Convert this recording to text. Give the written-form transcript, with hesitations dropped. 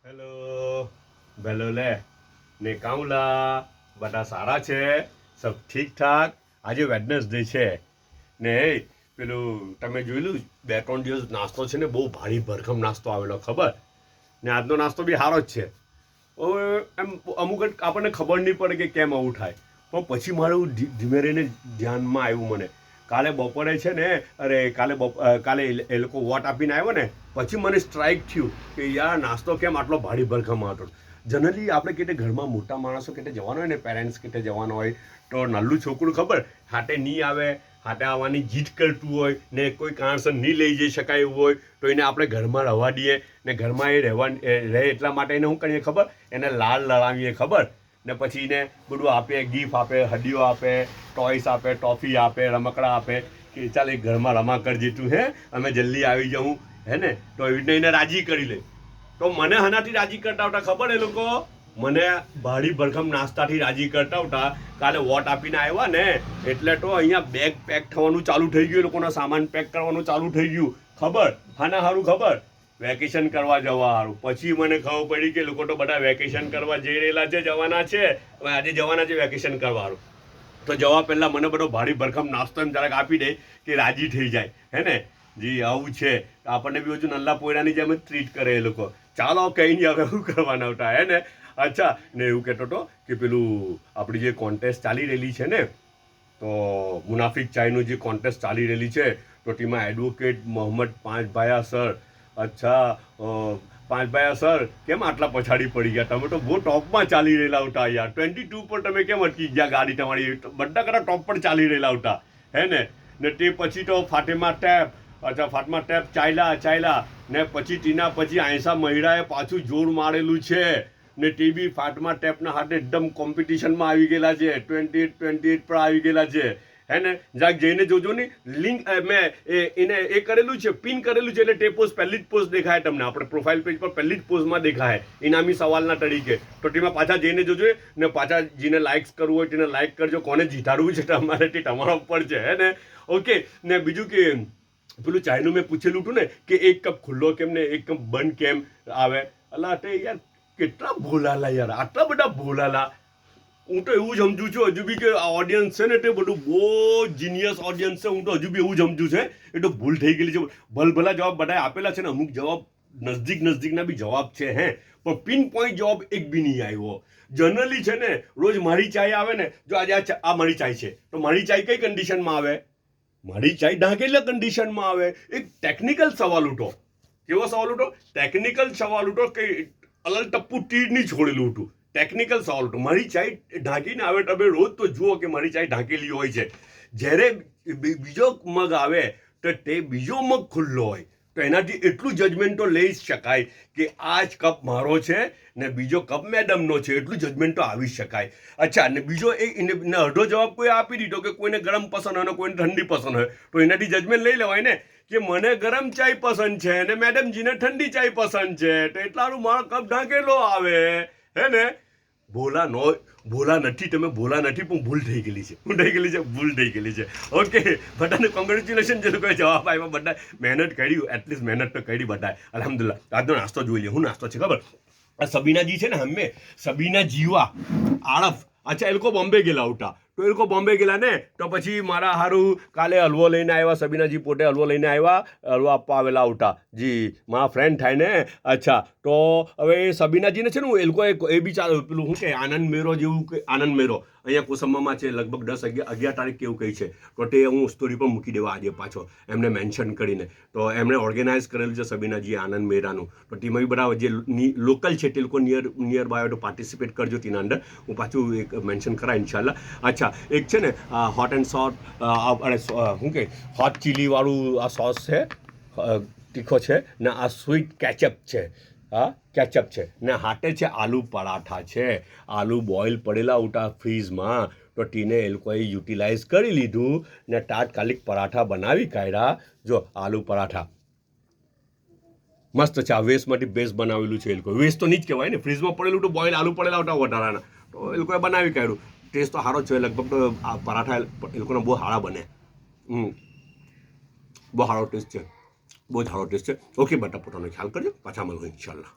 hello ભેલો લે ને કાઉલા બધા સારા છે સબ ઠીક ઠાક આજે વેડનસડે છે ને પેલું તમે જોયેલું 2-3 દિવસ નાસ્તો છે ને બહુ ભારી ભરખમ નાસ્તો આવેલો ખબર ને આજનો નાસ્તો બી સારો જ છે હવે એમ અમુક આપણને ખબર નહીં પડે કે કેમ આવું થાય પણ પછી મારું ધીમે રહીને ધ્યાનમાં આવ્યું મને કાલે બપોરે છે ને કાલે એ લોકો વોટ આપીને આવ્યો ને પછી મને સ્ટ્રાઇક થયું કે યાર નાસ્તો કેમ આટલો ભારી ભરખમ હતો જનરલી આપણે કેતે ઘરમાં મોટા માણસો કેતે જવાનો હોય ને પેરેન્ટ્સ કેતે જવાનો હોય તો નાનું છોકરું ખબર હાટે નહીં આવે હાટે આવવાની જીદ કરતું હોય ને કોઈ કારણસર નહીં લઈ જઈ શકાય એવું હોય તો એને આપણે ઘરમાં રહેવા દઈએ ને ઘરમાં રહે એટલા માટે એને શું કરીએ ખબર એને લાડ લડાવીએ ખબર ને પછી એને બધું આપે ગિફ્ટ આપે હડીઓ આપે ટોયસ આપે ટોફી આપે રમકડા આપે કે ચાલ એક ઘરમાં રમા કરજે તું હે અમે જલ્દી આવી જાઉં હે ને તો એવી રીતે એને રાજી કરી લે તો મને હનાથી રાજી કરતા હતા ખબર એ લોકો મને ભારી ભરખમ નાસ્તાથી રાજી કરતા હતા કાલે વોટ આપીને આવ્યા ને એટલે તો અહીંયા બેગ પેક થવાનું ચાલુ થઈ ગયું એ લોકોના સામાન પેક કરવાનું ચાલુ થઈ ગયું ખબર હાના સારું ખબર વેકેશન કરવા જવા સારું પછી મને ખબર પડી કે લોકો તો બધા વેકેશન કરવા જઈ રહેલા છે જવાના છે હવે આજે જવાના છે વેકેશન કરવા સારું તો જવા પહેલાં મને બધો ભારી ભરખમ નાસ્તો એમ જરાક આપી દે કે રાજી થઈ જાય હે ને જી આવું છે આપણને બી હજુ નલ્લા પોયડાની જેમ જ ટ્રીટ કરે એ લોકો ચાલો કંઈ નહીં હવે શું કરવાના હતા હે ને અચ્છા ને એવું કહેતો હતો કે પેલું આપણી જે કોન્ટેસ્ટ ચાલી રહેલી છે ને તો મુનાફિક ચાયનું જે કોન્ટેસ્ટ ચાલી રહેલી છે તો તેમાં એડવોકેટ મોહમ્મદ પાંચભાયા સર અચ્છા પાંચભાયા સર કેમ આટલા પછાડી પડી ગયા તમે તો બહુ ટોપમાં ચાલી રહેલા હતા યાર 22 પર તમે કેમ અટકી ગયા ગાડી તમારી બધા કરતા ટોપ પર ચાલી રહેલા હતા હે ને તે પછી તો ફાટેમા ટેપ અચ્છા ફાટમા ટેપ ચાલ્યા ને પછી તેના પછી આયસા મહિરાએ પાછું જોર મારેલું છે ને તે બી ફાટમા ટેપના હાથે એકદમ કોમ્પિટિશનમાં આવી ગયેલા છે 28 પર આવી ગયેલા છે હે ને જાક જઈને જોજો ને લિંક મેં એને એ કરેલું છે પિન કરેલું છે એટલે તે પોસ્ટ પહેલી જ પોસ્ટ દેખાય તમને આપણે પ્રોફાઇલ પેજ પર પહેલી જ પોસ્ટમાં દેખાય ઇનામી સવાલના તરીકે તો તેમાં પાછા જઈને જોજો ને પાછા જેને લાઇક્સ કરવું હોય તેને લાઇક કરજો કોને જીતાડવું છે તમારે તે તમારા ઉપર છે હે ને ઓકે ને બીજું કે પેલું ચાયનું મેં પૂછેલું હતું ને કે એક કપ ખુલ્લો કેમ ને એક કપ બંધ કેમ આવે અલા તે યાર કેટલા ભોલાલા યાર આટલા બધા ભોલાલા હું તો એવું જ સમજુ છું હજુ બી કે આ ઓડિયન્સ છે ને તે બધું બહુ જીનિયસ ઓડિયન્સ છે હું તો હજુ બી એવું જ સમજુ છે એ તો ભૂલ થઈ ગયેલી છે ભલભલા જવાબ બધા આપેલા છે ને અમુક જવાબ નજદીકના બી જવાબ છે હે પણ પિન પોઈન્ટ જવાબ એક બી નહીં આવ્યો જનરલી છે ને રોજ મારી ચાય આવે ને જો આજે આ મારી ચાય છે તો મારી ચાય કઈ કન્ડિશનમાં આવે મારી ચાય ઢાંકેલા કન્ડિશનમાં આવે એક ટેકનિકલ સવાલ ઉઠો કેવો સવાલ ઉઠો ટેકનિકલ સવાલ ઉઠો કે અલલ ટપ્પુ તીર નહીં છોડેલું હતું ટેકનિકલ સવાલ ઉઠો મારી ચાય ઢાંકીને આવે તમે રોજ તો જુઓ કે મારી ચાય ઢાંકેલી હોય છે જ્યારે બીજો મગ આવે તો તે બીજો મગ ખુલ્લો હોય તો એનાથી એટલું જજમેન્ટ તો લઈ શકાય કે આ જ કપ મારો છે ને બીજો કપ મેડમનો છે એટલું જજમેન્ટ તો આવી શકાય અચ્છા ને બીજો એને અડધો જવાબ કોઈ આપી દીધો કે કોઈને ગરમ પસંદ હોય ને કોઈને ઠંડી પસંદ હોય તો એનાથી જજમેન્ટ લઈ લેવાય ને કે મને ગરમ ચાય પસંદ છે અને મેડમજીને ઠંડી ચાય પસંદ છે તો એટલાનું મારો કપ ઢાંકેલો આવે હે ને ભોલા નથી તમે ભોલા નથી પણ ભૂલ થઈ ગયેલી છે ભૂલ થઈ ગયેલી છે ઓકે બધાને કોંગ્રેચ્યુલેશન જે લોકોએ જવાબ આવ્યા બધા મહેનત કરી એટલીસ્ટ મહેનત તો કરી બધાએ અલ્હમ્દુલિલ્લાહ આજનો નાસ્તો જોઈ લે હું નાસ્તો છે ખબર આ સબીનાજી છે ને સબીના જીવા આળફ અચ્છા એ લોકો બોમ્બે ગયેલા હતા તો એ લોકો બોમ્બે ગયેલા ને તો પછી મારા હારું કાલે હલવો લઈને આવ્યા સબીનાજી પોતે હલવો લઈને આવ્યા હલવો આપવા આવેલા હતા જી મારા ફ્રેન્ડ થાય ને અચ્છા તો હવે સબીનાજીને છે ને એ લોકો એ બી પેલું શું કે આનંદ મેરો જેવું કે આનંદ મેરો અહીંયા કોસંબામાં છે લગભગ 11 તારીખ કેવું કહી છે તો તે હું સ્ટોરી પર મૂકી દેવા આજે પાછો એમને મેન્શન કરીને તો એમણે ઓર્ગેનાઇઝ કરેલું છે સબીનાજીએ આનંદ મેરાનું તો તેમાં બી બધા જે લોકલ છે તે લોકો નિયર બાય તો પાર્ટિસિપેટ કરજો તેના અંદર હું પાછું એક મેન્શન કરા ઇન્શાલ્લાહ અચ્છા એક છે ને હોટ એન્ડ શું કે હોટ ચીલીવાળું આ સોસ છે તીખો છે ને આ સ્વીટ કેચઅપ છે કેચઅપ છે ને હાટે છે આલુ પરાઠા છે આલુ બોઇલ પડેલા ઉઠા ફ્રીઝમાં તો ટીને એ લોકોએ યુટિલાઇઝ કરી લીધું ને તાત્કાલિક પરાઠા બનાવી કાઢ્યા જો આલુ પરાઠા મસ્ત છે આ વેસ્ટમાંથી બેસ્ટ બનાવેલું છે એ લોકો વેસ્ટ તો નહીં જ કહેવાય ને ફ્રીઝમાં પડેલું તો બોઇલ આલુ પડેલા ઉઠા વધારાના તો એ લોકોએ બનાવી કાઢ્યું ટેસ્ટ તો સારો છે લગભગ તો આ પરાઠા એ લોકોના બહુ સારા બને બહુ સારો ટેસ્ટ છે બહુ જ સારો ટેસ્ટ છે ઓકે બટા પોતાનો ખ્યાલ કરજો પાછા મળું ઇન્શાલ્લાહ